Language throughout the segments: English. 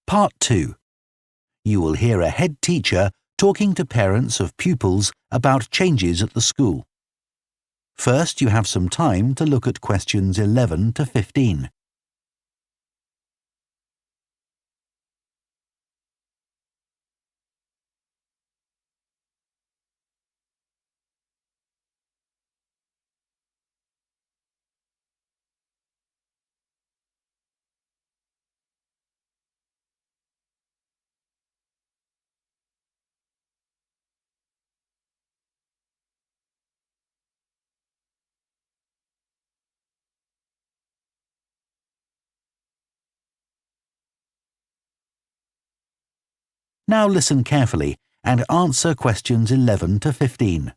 Part 2. You will hear a head teacher talking to parents of pupils about changes at the school. First, you have some time to look at questions 11 to 15. Now listen carefully and answer questions 11 to 15.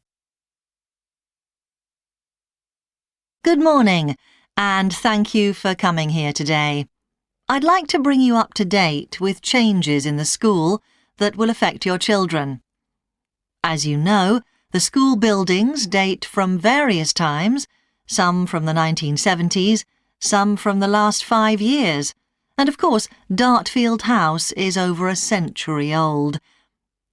Good morning, and thank you for coming here today. I'd like to bring you up to date with changes in the school that will affect your children. As you know, the school buildings date from various times, some from the 1970s, some from the last 5 years, and of course, Dartfield House is over a century old.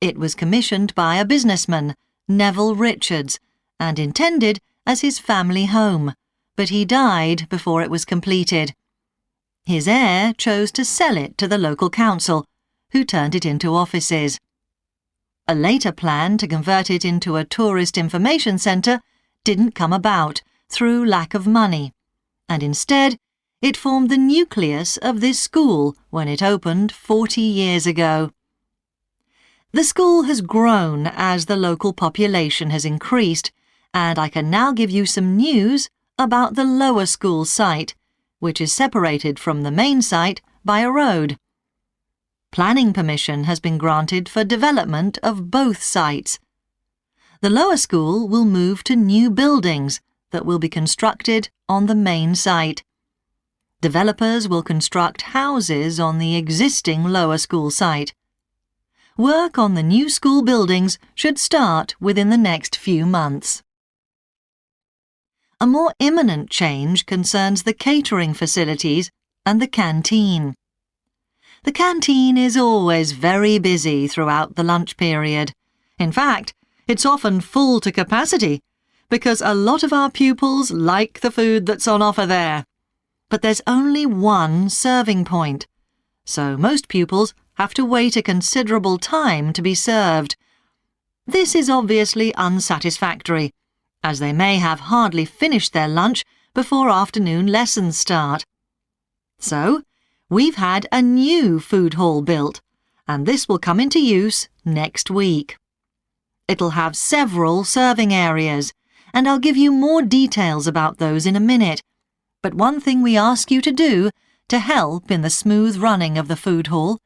It was commissioned by a businessman, Neville Richards, and intended as his family home, but he died before it was completed. His heir chose to sell it to the local council, who turned it into offices. A later plan to convert it into a tourist information centre didn't come about through lack of money, and instead it formed the nucleus of this school when it opened 40 years ago. The school has grown as the local population has increased, and I can now give you some news about the lower school site, which is separated from the main site by a road. Planning permission has been granted for development of both sites. The lower school will move to new buildings that will be constructed on the main site. Developers will construct houses on the existing lower school site. Work on the new school buildings should start within the next few months. A more imminent change concerns the catering facilities and the canteen. The canteen is always very busy throughout the lunch period. In fact, it's often full to capacity because a lot of our pupils like the food that's on offer there. But there's only one serving point, so most pupils have to wait a considerable time to be served. This is obviously unsatisfactory, as they may have hardly finished their lunch before afternoon lessons start. So, we've had a new food hall built, and this will come into use next week. It'll have several serving areas, and I'll give you more details about those in a minute. But one thing we ask you to do to help in the smooth running of the food hall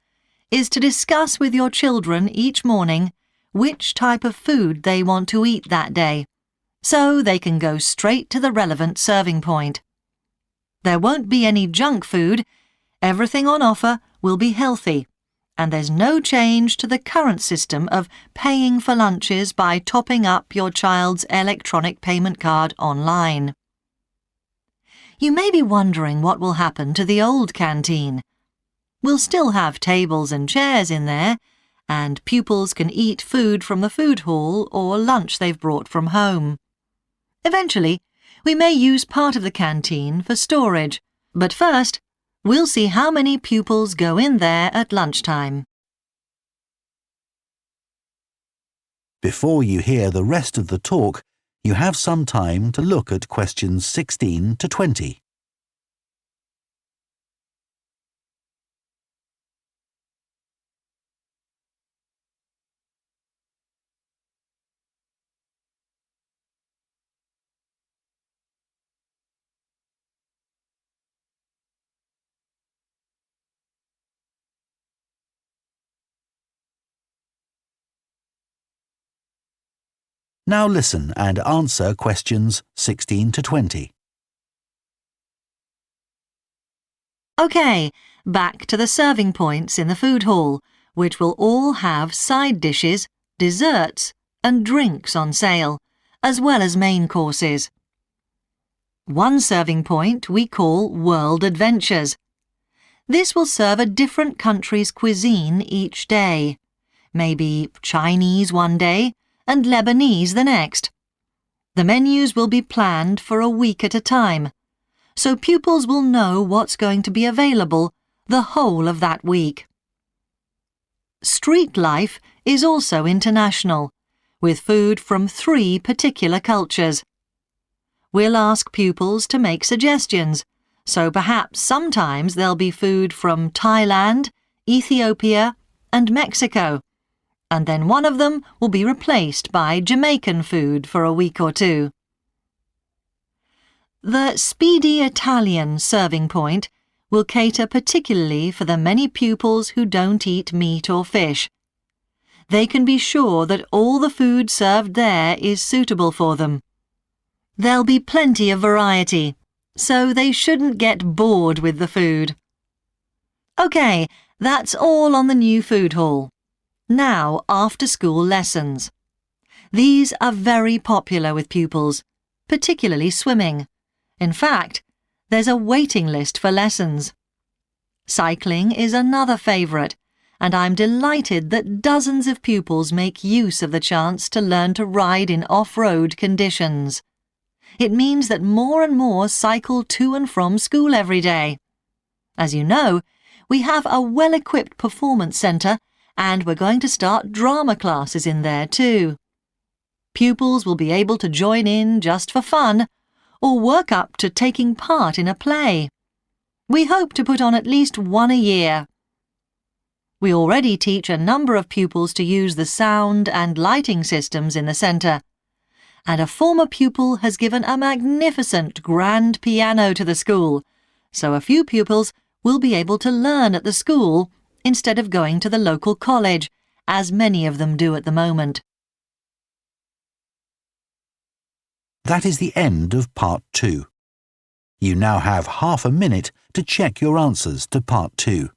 is to discuss with your children each morning which type of food they want to eat that day, so they can go straight to the relevant serving point. There won't be any junk food, everything on offer will be healthy, and there's no change to the current system of paying for lunches by topping up your child's electronic payment card online. You may be wondering what will happen to the old canteen. We'll still have tables and chairs in there, and pupils can eat food from the food hall or lunch they've brought from home. Eventually, we may use part of the canteen for storage, but first, we'll see how many pupils go in there at lunchtime. Before you hear the rest of the talk, you have some time to look at questions 16 to 20. Now listen and answer questions 16 to 20. OK, back to the serving points in the food hall, which will all have side dishes, desserts and drinks on sale, as well as main courses. One serving point we call World Adventures. This will serve a different country's cuisine each day. Maybe Chinese one day and Lebanese the next. The menus will be planned for a week at a time, so pupils will know what's going to be available the whole of that week. Street life is also international, with food from 3 particular cultures. We'll ask pupils to make suggestions, so perhaps sometimes there'll be food from Thailand, Ethiopia, and Mexico, and then one of them will be replaced by Jamaican food for a week or 2. The Speedy Italian serving point will cater particularly for the many pupils who don't eat meat or fish. They can be sure that all the food served there is suitable for them. There'll be plenty of variety, so they shouldn't get bored with the food. OK, that's all on the new food hall. Now, after-school lessons. These are very popular with pupils, particularly swimming. In fact, there's a waiting list for lessons. Cycling is another favourite, and I'm delighted that dozens of pupils make use of the chance to learn to ride in off-road conditions. It means that more and more cycle to and from school every day. As you know, we have a well-equipped performance centre, and we're going to start drama classes in there too. Pupils will be able to join in just for fun, or work up to taking part in a play. We hope to put on at least one a year. We already teach a number of pupils to use the sound and lighting systems in the centre, and a former pupil has given a magnificent grand piano to the school, so a few pupils will be able to learn at the school instead of going to the local college, as many of them do at the moment. That is the end of Part 2. You now have half a minute to check your answers to Part 2.